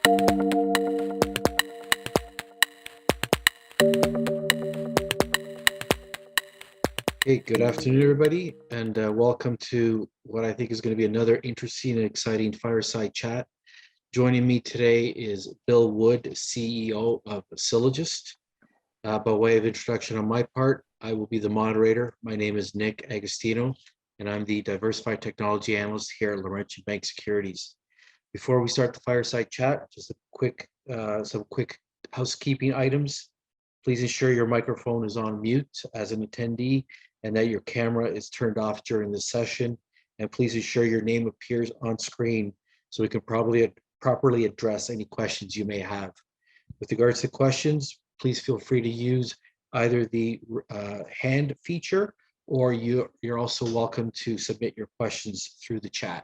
Hey, good afternoon, everybody, and welcome to what I think is going to be another interesting and exciting fireside chat. Joining me today is Bill Wood, CEO of Sylogist. By way of introduction on my part, I will be the moderator. My name is Nick Agostino, and I'm the Diversified Technology Analyst here at Laurentian Bank Securities. Before we start the fireside chat, just some quick housekeeping items. Please ensure your microphone is on mute as an attendee and that your camera is turned off during the session. And please ensure your name appears on screen so we can properly address any questions you may have. With regards to questions, please feel free to use either the hand feature, or you're also welcome to submit your questions through the chat,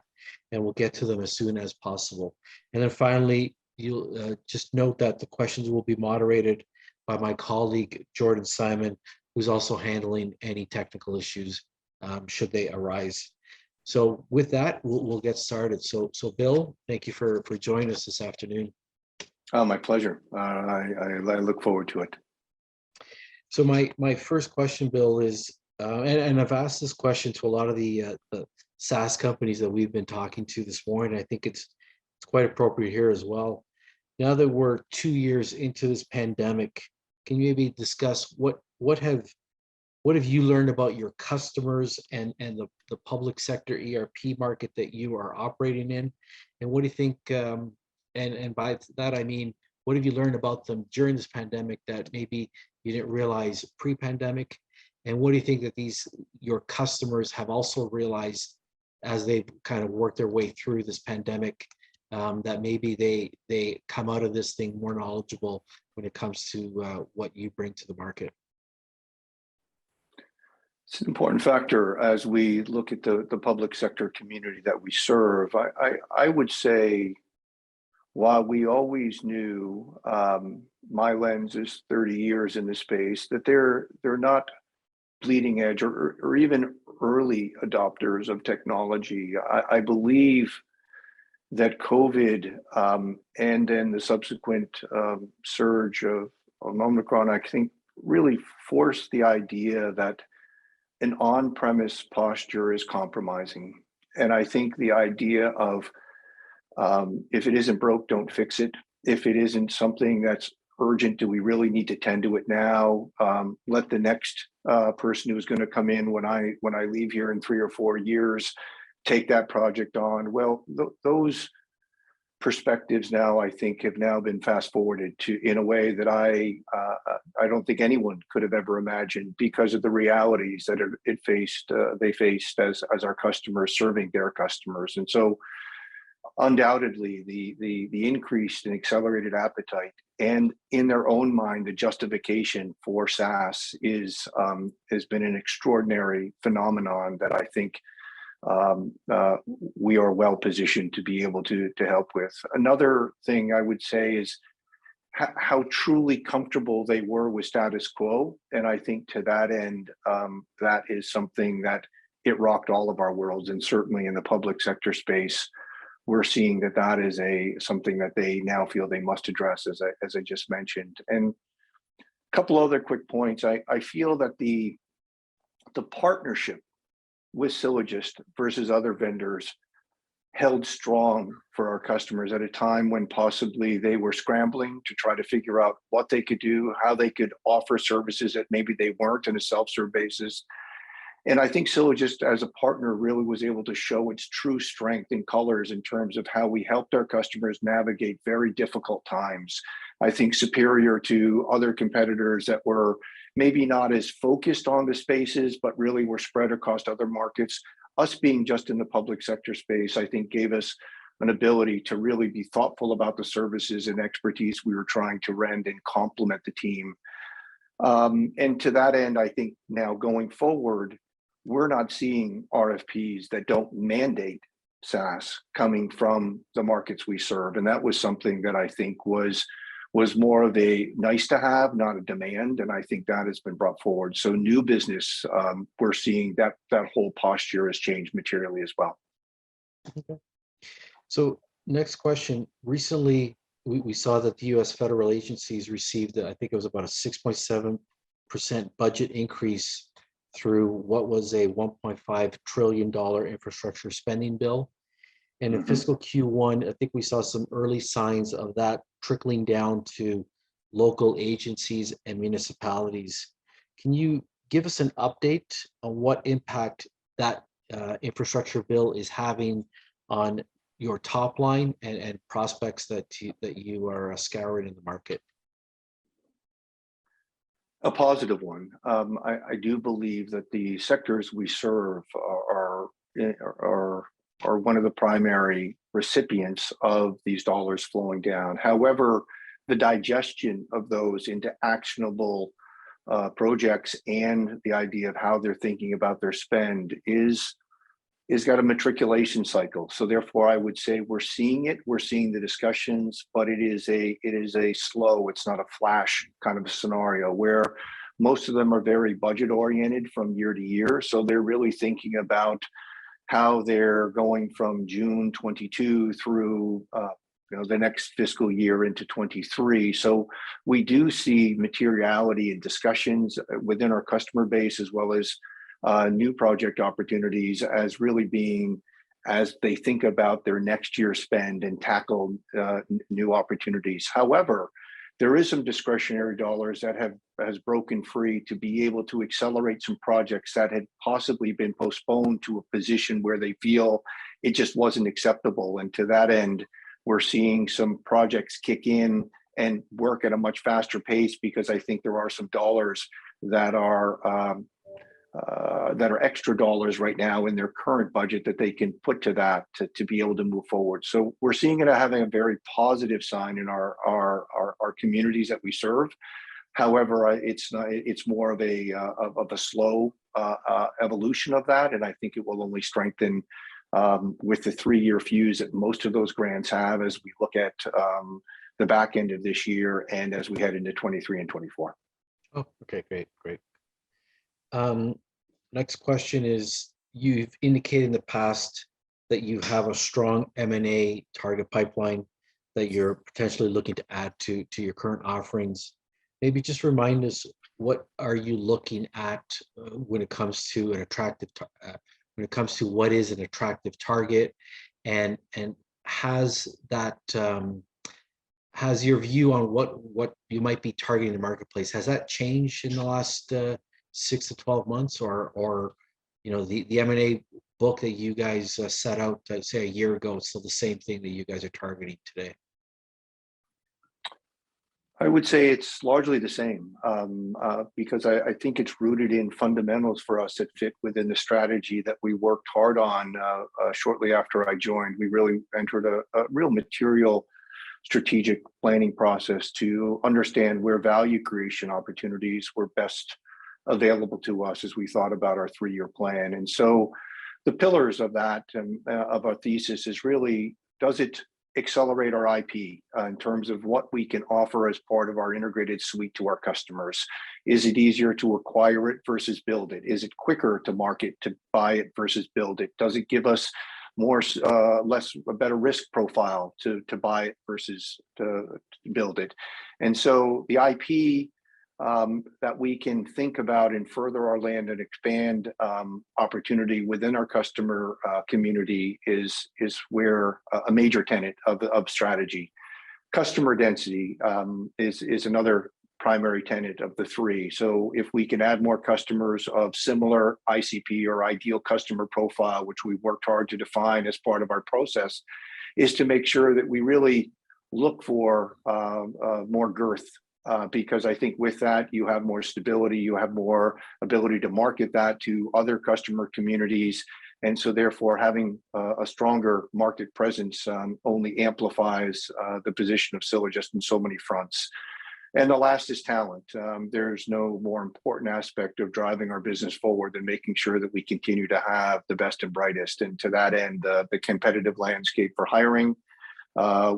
and we'll get to them as soon as possible. And then finally, you'll just note that the questions will be moderated by my colleague, Jordan Simon, who's also handling any technical issues should they arise. So with that, we'll get started. So Bill, thank you for joining us this afternoon. Oh, my pleasure. I look forward to it. So my first question, Bill, is, and I've asked this question to a lot of the SaaS companies that we've been talking to this morning. I think it's quite appropriate here as well. Now that we're 2 years into this pandemic, can you maybe discuss what have you learned about your customers and the public sector ERP market that you are operating in? And what do you think, and by that I mean, what have you learned about them during this pandemic that maybe you didn't realize pre-pandemic? And what do you think that your customers have also realized as they've kind of worked their way through this pandemic, that maybe they come out of this thing more knowledgeable when it comes to what you bring to the market? It's an important factor as we look at the public sector community that we serve. I would say, while we always knew, my lens is 30 years in this space, that they're not bleeding edge or even early adopters of technology. I believe that COVID and then the subsequent surge of Omicron, I think, really forced the idea that an on-premise posture is compromising. And I think the idea of if it isn't broke, don't fix it. If it isn't something that's urgent, do we really need to tend to it now? Let the next person who's going to come in when I leave here in 3 or 4 years take that project on. Well, those perspectives now, I think, have now been fast forwarded to in a way that I don't think anyone could have ever imagined, because of the realities that they faced as our customers serving their customers. And so undoubtedly the increased and accelerated appetite, and in their own mind the justification for SaaS has been an extraordinary phenomenon that I think we are well positioned to be able to help with. Another thing I would say is how truly comfortable they were with status quo, and I think to that end, that is something that it rocked all of our worlds, and certainly in the public sector space, we're seeing that is something that they now feel they must address, as I just mentioned. And a couple other quick points. I feel that the partnership with Sylogist versus other vendors held strong for our customers at a time when possibly they were scrambling to try to figure out what they could do, how they could offer services that maybe they weren't on a self-serve basis. And I think Sylogist as a partner really was able to show its true strength and colors in terms of how we helped our customers navigate very difficult times. I think superior to other competitors that were maybe not as focused on the spaces, but really were spread across other markets. Us being just in the public sector space, I think gave us an ability to really be thoughtful about the services and expertise we were trying to rend and complement the team. And to that end, I think now going forward, we're not seeing RFPs that don't mandate SaaS coming from the markets we serve. And that was something that I think was more of a nice to have, not a demand. And I think that has been brought forward. So new business, we're seeing that whole posture has changed materially as well. Okay. So next question. Recently, we saw that the U.S. federal agencies received, I think it was about a 6.7% budget increase through what was a $1.5 trillion infrastructure spending bill. And in Mhm. fiscal Q1, I think we saw some early signs of that trickling down to local agencies and municipalities. Can you give us an update on what impact that infrastructure bill is having on your top line and prospects that you are scouring in the market? A positive one. I do believe that the sectors we serve are one of the primary recipients of these dollars flowing down. However, the digestion of those into actionable projects and the idea of how they're thinking about their spend is got a matriculation cycle. So therefore, I would say we're seeing it. We're seeing the discussions, but it is a slow. It's not a flash kind of a scenario where most of them are very budget oriented from year to year. So they're really thinking about how they're going from June 22 through the next fiscal year into 23. So we do see materiality and discussions within our customer base as well as new project opportunities as really being as they think about their next year spend and tackle new opportunities. However, there is some discretionary dollars that has broken free to be able to accelerate some projects that had possibly been postponed to a position where they feel it just wasn't acceptable. And to that end, we're seeing some projects kick in and work at a much faster pace because I think there are some dollars that are extra dollars right now in their current budget that they can put to that to be able to move forward. So we're seeing it having a very positive sign in our communities that we serve. However, it's more of a slow evolution of that, and I think it will only strengthen with the 3-year fuse that most of those grants have as we look at the back end of this year and as we head into 23 and 24. Oh, okay, great. Next question is, you've indicated in the past that you have a strong M&A target pipeline that you're potentially looking to add to your current offerings. Maybe just remind us, what are you looking at when it comes to when it comes to what is an attractive target, and has that has your view on what you might be targeting in the marketplace, has that changed in the last 6 to 12 months, or the M&A book that you guys set out say a year ago, it's still the same thing that you guys are targeting today? I would say it's largely the same because I think it's rooted in fundamentals for us that fit within the strategy that we worked hard on shortly after I joined. We really entered a real material strategic planning process to understand where value creation opportunities were best available to us as we thought about our 3-year plan. And so the pillars of that of our thesis is really, does it accelerate our IP in terms of what we can offer as part of our integrated suite to our customers? Is it easier to acquire it versus build it? Is it quicker to market to buy it versus build it? Does it give us a better risk profile to buy it versus to build it? And so the IP that we can think about and further our land and expand opportunity within our customer community is where a major tenet of strategy. Customer density is another primary tenet of the 3. So if we can add more customers of similar ICP or ideal customer profile, which we worked hard to define as part of our process, is to make sure that we really look for more girth. Because I think with that, you have more stability, you have more ability to market that to other customer communities. And so therefore, having a stronger market presence only amplifies the position of Sylogist in so many fronts. And the last is talent. There's no more important aspect of driving our business forward than making sure that we continue to have the best and brightest. And to that end, the competitive landscape for hiring,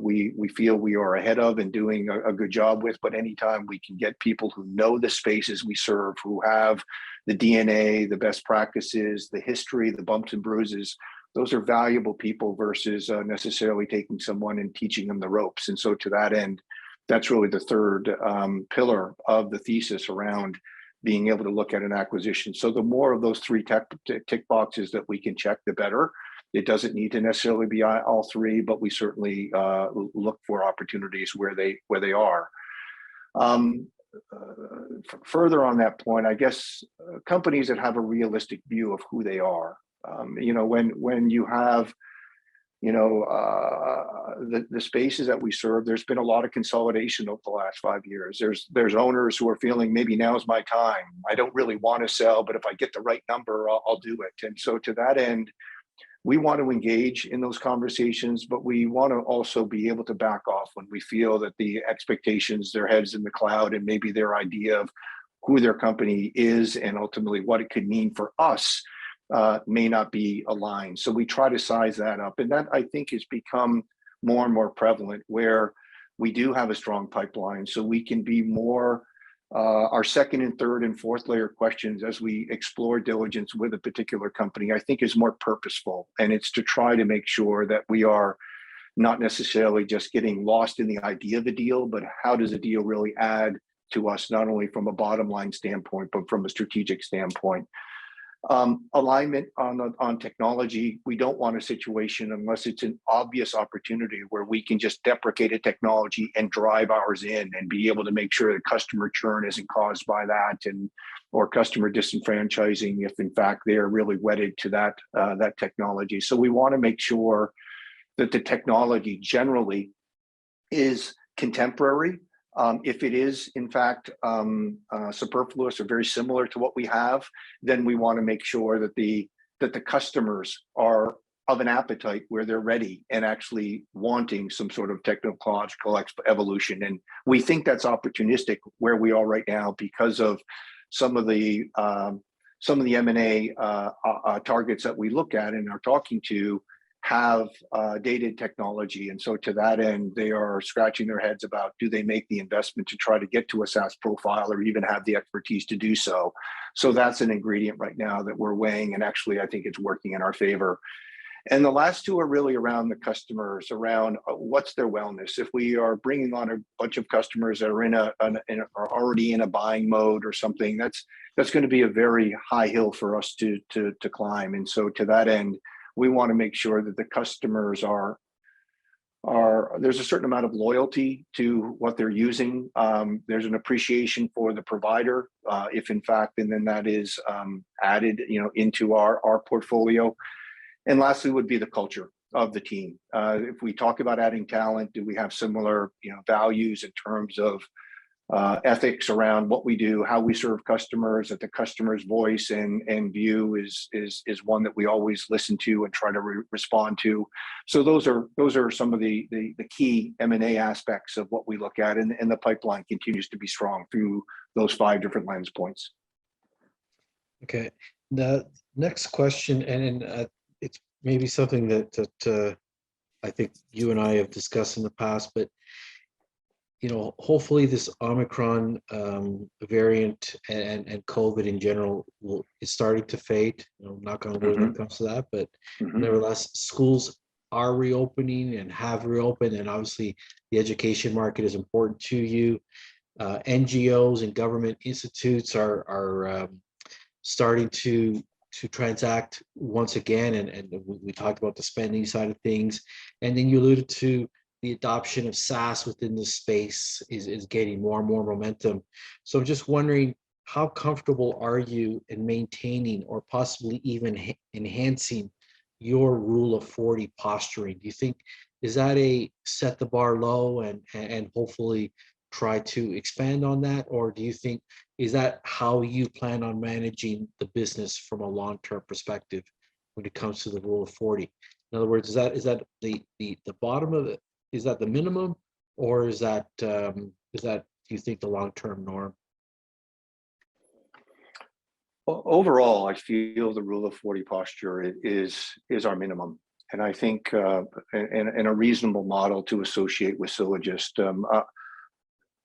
we feel we are ahead of and doing a good job with. But anytime we can get people who know the spaces we serve, who have the DNA, the best practices, the history, the bumps and bruises, those are valuable people versus necessarily taking someone and teaching them the ropes. And so to that end, that's really the third pillar of the thesis around being able to look at an acquisition. So the more of those three tick boxes that we can check, the better. It doesn't need to necessarily be all three, but we certainly look for opportunities where they are. Further on that point, I guess companies that have a realistic view of who they are. When you have, the spaces that we serve, there's been a lot of consolidation over the last 5 years. There's owners who are feeling maybe now's my time. I don't really want to sell, but if I get the right number, I'll do it. And so to that end, we want to engage in those conversations, but we want to also be able to back off when we feel that the expectations, their heads in the cloud, and maybe their idea of who their company is and ultimately what it could mean for us may not be aligned. So we try to size that up. And that, I think, has become more and more prevalent where we do have a strong pipeline. So we can be more, our second and third and fourth layer questions as we explore diligence with a particular company, I think is more purposeful. And it's to try to make sure that we are not necessarily just getting lost in the idea of the deal, but how does a deal really add to us, not only from a bottom line standpoint, but from a strategic standpoint. Alignment on technology. We don't want a situation unless it's an obvious opportunity where we can just deprecate a technology and drive ours in and be able to make sure that customer churn isn't caused by that, and or customer disenfranchising if in fact they're really wedded to that technology. So we want to make sure that the technology generally is contemporary. If it is, in fact, superfluous or very similar to what we have, then we want to make sure that the customers are of an appetite where they're ready and actually wanting some sort of technological evolution. And we think that's opportunistic where we are right now because of some of the M&A targets that we look at and are talking to have dated technology. And so to that end, they are scratching their heads about, do they make the investment to try to get to a SaaS profile or even have the expertise to do so? So that's an ingredient right now that we're weighing. And actually, I think it's working in our favor. And the last two are really around the customers, around what's their wellness. If we are bringing on a bunch of customers that are already in a buying mode or something, that's going to be a very high hill for us to climb. And so to that end, we want to make sure that the customers are there's a certain amount of loyalty to what they're using. There's an appreciation for the provider, if in fact, and then that is added, into our portfolio. And lastly would be the culture of the team. If we talk about adding talent, do we have similar, values in terms of ethics around what we do, how we serve customers, that the customer's voice and view is one that we always listen to and try to respond to. So those are some of the key M&A aspects of what we look at, and the pipeline continues to be strong through those 5 different lens points. Okay, the next question, and it's maybe something that I think you and I have discussed in the past, but hopefully this Omicron variant and COVID in general is starting to fade. Knock on wood when it comes to that. But nevertheless, schools are reopening and have reopened, and obviously the education market is important to you. NGOs and government institutes are starting to transact once again, and we talked about the spending side of things, and then you alluded to the adoption of SaaS within this space is gaining more and more momentum. So I'm just wondering, how comfortable are you in maintaining or possibly even enhancing your Rule of 40 posturing? Do you think, is that a set the bar low and hopefully try to expand on that? Or do you think, is that how you plan on managing the business from a long-term perspective when it comes to the Rule of 40? In other words, is that the bottom of it? Is that the minimum, or is that do you think the long-term norm? Well, overall, I feel the Rule of 40 posture is our minimum, and I think in a reasonable model to associate with Sylogist.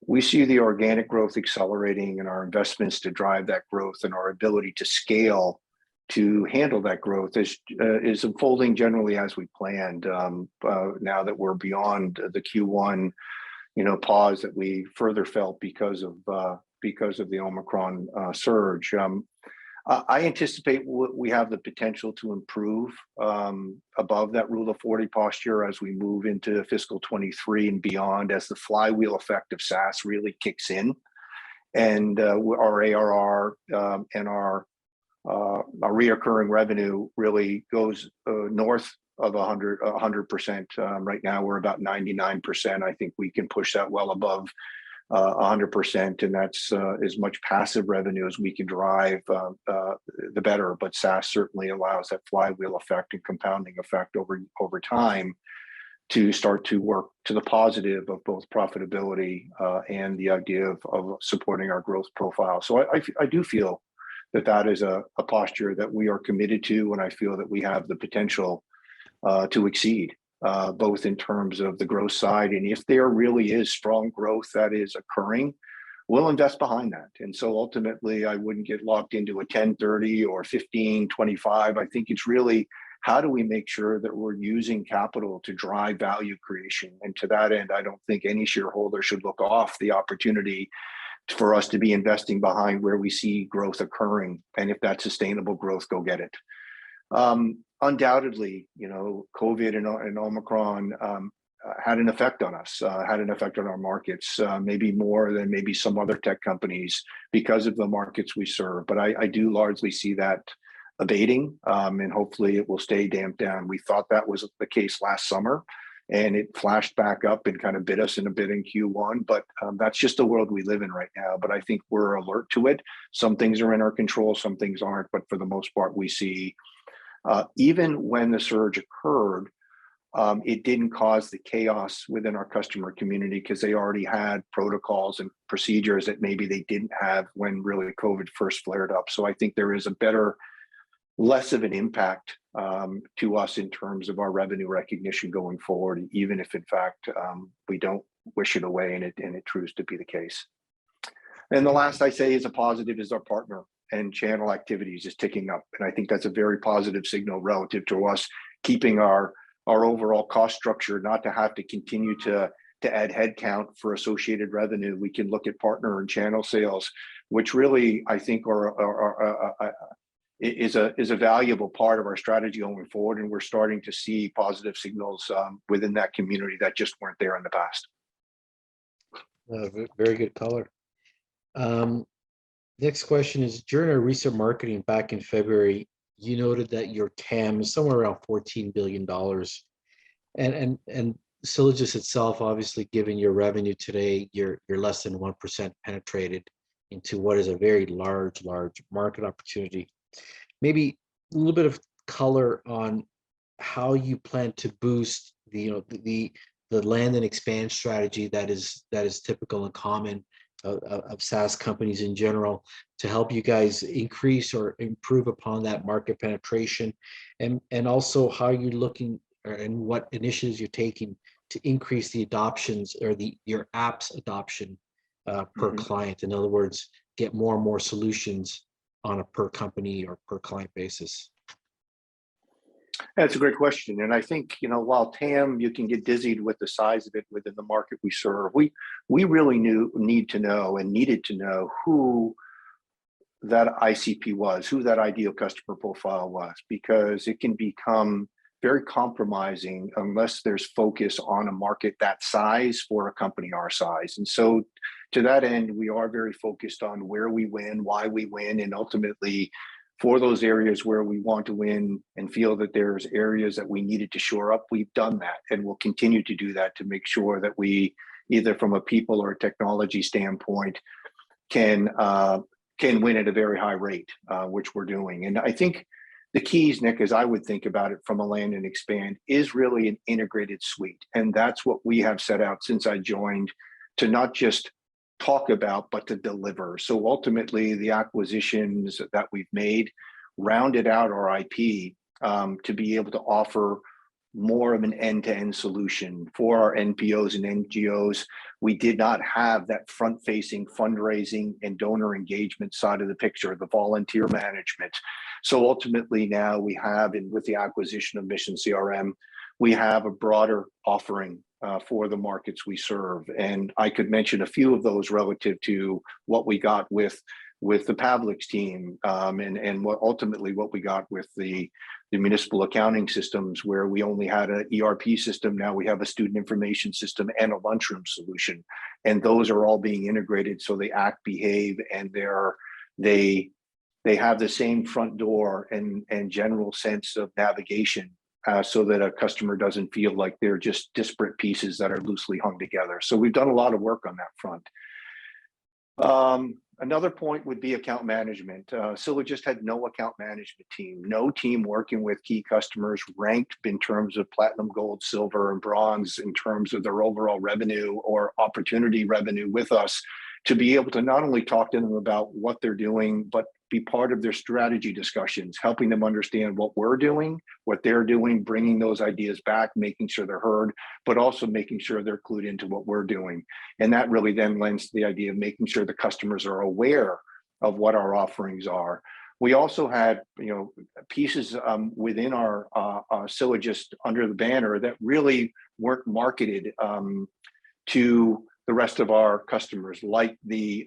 We see the organic growth accelerating and our investments to drive that growth and our ability to scale to handle that growth is unfolding generally as we planned. Now that we're beyond the Q1, pause that we further felt because of the Omicron surge. I anticipate we have the potential to improve above that Rule of 40 posture as we move into fiscal 23 and beyond, as the flywheel effect of SaaS really kicks in, and our ARR and our reoccurring revenue really goes north of 100%. Right now, we're about 99%. I think we can push that well above 100%, and that's as much passive revenue as we can drive, the better. But SaaS certainly allows that flywheel effect and compounding effect over time to start to work to the positive of both profitability and the idea of supporting our growth profile. So I do feel that is a posture that we are committed to, and I feel that we have the potential to exceed, both in terms of the growth side, and if there really is strong growth that is occurring, we'll invest behind that. And so ultimately, I wouldn't get locked into a 10-30 or 15-25. I think it's really, how do we make sure that we're using capital to drive value creation? And to that end, I don't think any shareholder should look off the opportunity for us to be investing behind where we see growth occurring. And if that's sustainable growth, go get it. Undoubtedly, COVID and Omicron had an effect on us, had an effect on our markets, maybe more than maybe some other tech companies because of the markets we serve. But I do largely see that abating, and hopefully it will stay damped down. We thought that was the case last summer, and it flashed back up and kind of bit us in a bit in Q1. But that's just the world we live in right now. But I think we're alert to it. Some things are in our control, some things aren't. But for the most part, we see, even when the surge occurred, it didn't cause the chaos within our customer community because they already had protocols and procedures that maybe they didn't have when really COVID first flared up. So I think there is less of an impact to us in terms of our revenue recognition going forward, even if in fact we don't wish it away and it proves to be the case. And the last I say is a positive is our partner and channel activities is ticking up. And I think that's a very positive signal relative to us keeping our overall cost structure, not to have to continue to add headcount for associated revenue. We can look at partner and channel sales, which really I think is a valuable part of our strategy going forward. And we're starting to see positive signals within that community that just weren't there in the past. Very good color. Next question is, during our recent marketing back in February, you noted that your TAM is somewhere around $14 billion. And Sylogist itself, obviously, given your revenue today, you're less than 1% penetrated into what is a very large market opportunity. Maybe a little bit of color on how you plan to boost the land and expand strategy that is typical and common of SaaS companies in general, to help you guys increase or improve upon that market penetration, and also how you're looking and what initiatives you're taking to increase the adoptions or your app's adoption per client. In other words, get more and more solutions on a per company or per client basis. That's a great question. And I think, while TAM, you can get dizzied with the size of it within the market we serve, we really needed to know who that ICP was, who that ideal customer profile was, because it can become very compromising unless there's focus on a market that size for a company our size. And so to that end, we are very focused on where we win, why we win, and ultimately for those areas where we want to win and feel that there's areas that we needed to shore up, we've done that, and we'll continue to do that to make sure that we, either from a people or a technology standpoint, can win at a very high rate, which we're doing. And I think the keys, Nick, as I would think about it from a land and expand, is really an integrated suite. And that's what we have set out since I joined, to not just talk about, but to deliver. So ultimately, the acquisitions that we've made rounded out our IP to be able to offer more of an end-to-end solution for our NPOs and NGOs. We did not have that front-facing fundraising and donor engagement side of the picture, the volunteer management. So ultimately now we have, and with the acquisition of Mission CRM, we have a broader offering for the markets we serve. And I could mention a few of those relative to what we got with the Pavlik's team, and what ultimately what we got with the municipal accounting systems, where we only had an ERP system. Now we have a student information system and a lunchroom solution, and those are all being integrated so they act, behave, and they have the same front door and general sense of navigation, so that a customer doesn't feel like they're just disparate pieces that are loosely hung together. So we've done a lot of work on that front. Another point would be account management. Sylogist had no account management team, no team working with key customers ranked in terms of platinum, gold, silver, and bronze in terms of their overall revenue or opportunity revenue with us, to be able to not only talk to them about what they're doing, but be part of their strategy discussions, helping them understand what we're doing, what they're doing, bringing those ideas back, making sure they're heard, but also making sure they're clued into what we're doing. And that really then lends to the idea of making sure the customers are aware of what our offerings are. We also had, pieces within our Sylogist under the banner that really weren't marketed to the rest of our customers, like the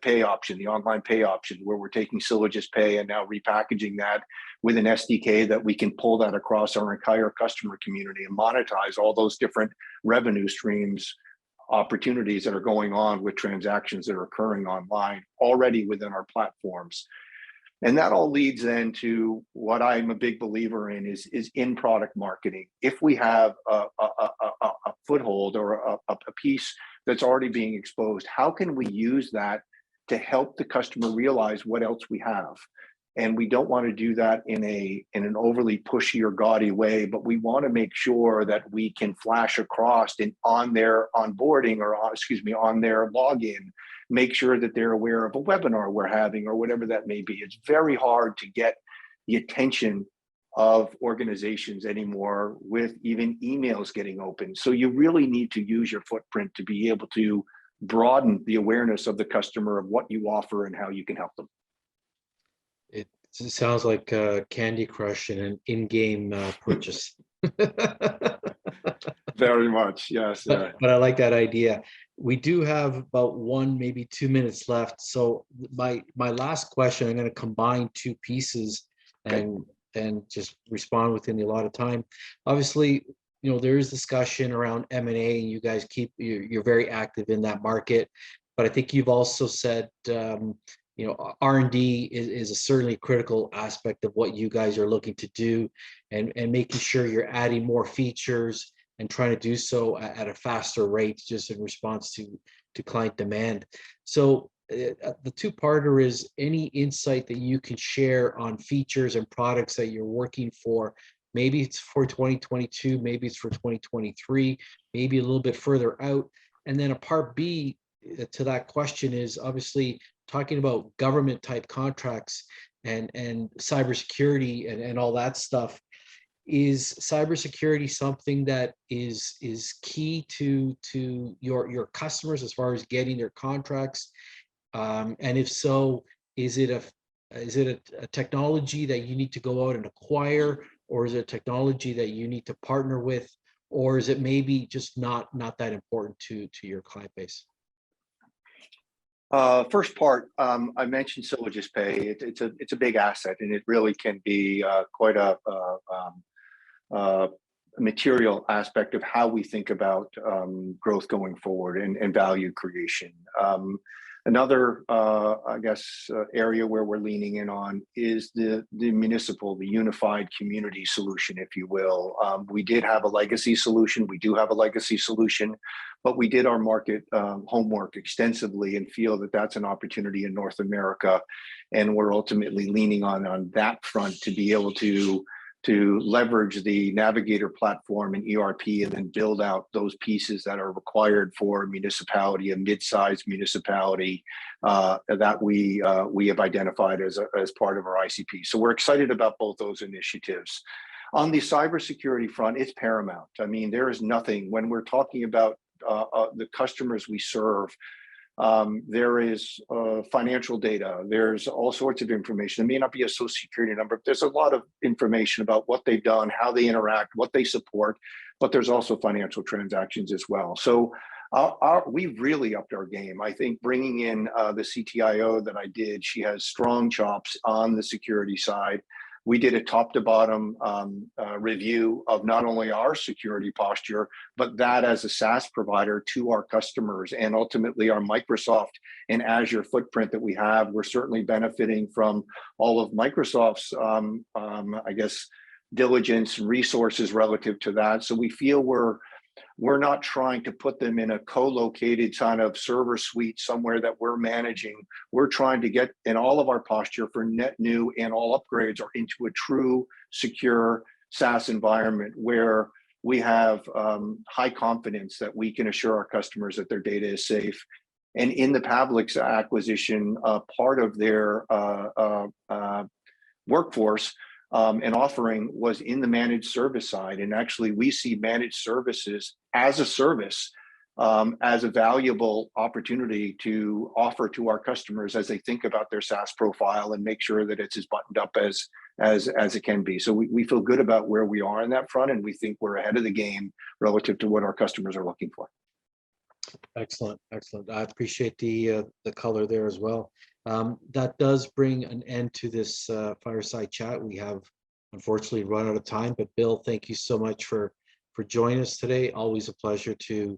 pay option, the online pay option, where we're taking Sylogist Pay and now repackaging that with an SDK that we can pull that across our entire customer community and monetize all those different revenue streams, opportunities that are going on with transactions that are occurring online already within our platforms. And that all leads then to what I'm a big believer in is in-product marketing. If we have a foothold or a piece that's already being exposed, how can we use that to help the customer realize what else we have? And we don't want to do that in an overly pushy or gaudy way, but we want to make sure that we can flash across on their onboarding, or on their login, make sure that they're aware of a webinar we're having or whatever that may be. It's very hard to get the attention of organizations anymore with even emails getting open. So you really need to use your footprint to be able to broaden the awareness of the customer of what you offer and how you can help them. It sounds like Candy Crush and an in-game purchase. Very much, yes. But I like that idea. We do have about 1, maybe 2 minutes left. So my last question, I'm going to combine two pieces and just respond within a lot of time. Obviously, there is discussion around M&A, and you guys you're very active in that market. But I think you've also said, R&D is a certainly critical aspect of what you guys are looking to do, and making sure you're adding more features and trying to do so at a faster rate, just in response to client demand. So the two-parter is any insight that you can share on features and products that you're working for. Maybe it's for 2022, maybe it's for 2023, maybe a little bit further out. And then a part B to that question is obviously talking about government type contracts and cybersecurity and all that stuff. Is cybersecurity something that is key to your customers as far as getting their contracts? And if so, is it a technology that you need to go out and acquire, or is it a technology that you need to partner with, or is it maybe just not that important to your client base? First part, I mentioned Sylogist Pay. It's a big asset, and it really can be quite a material aspect of how we think about growth going forward and value creation. Another, area where we're leaning in on is the unified community solution, if you will. We did have a legacy solution. We do have a legacy solution, but we did our market homework extensively and feel that that's an opportunity in North America. And we're ultimately leaning on that front to be able to leverage the Navigator platform and ERP, and then build out those pieces that are required for a municipality, a mid-sized municipality that we have identified as part of our ICP. So we're excited about both those initiatives. On the cybersecurity front, it's paramount. I mean, there is nothing when we're talking about the customers we serve. There is financial data. There's all sorts of information. It may not be a social security number, but there's a lot of information about what they've done, how they interact, what they support, but there's also financial transactions as well. So we've really upped our game. I think bringing in the CTIO that I did, she has strong chops on the security side. We did a top to bottom review of not only our security posture, but that as a SaaS provider to our customers, and ultimately our Microsoft and Azure footprint that we have. We're certainly benefiting from all of Microsoft's, I guess, diligence and resources relative to that. So we feel we're not trying to put them in a co-located kind of server suite somewhere that we're managing. We're trying to get in all of our posture for net new and all upgrades are into a true secure SaaS environment where we have high confidence that we can assure our customers that their data is safe. And in the Pavlik's acquisition, part of their workforce and offering was in the managed service side. And actually, we see managed services as a service, as a valuable opportunity to offer to our customers as they think about their SaaS profile and make sure that it's as buttoned up as it can be. So we feel good about where we are on that front, and we think we're ahead of the game relative to what our customers are looking for. Excellent, excellent. I appreciate the color there as well. That does bring an end to this fireside chat. We have unfortunately run out of time, but Bill, thank you so much for joining us today. Always a pleasure to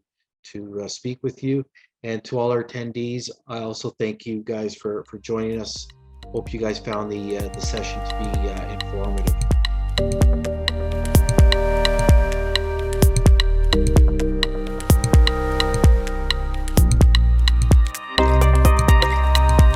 speak with you. And to all our attendees, I also thank you guys for joining us. Hope you guys found the session to be informative.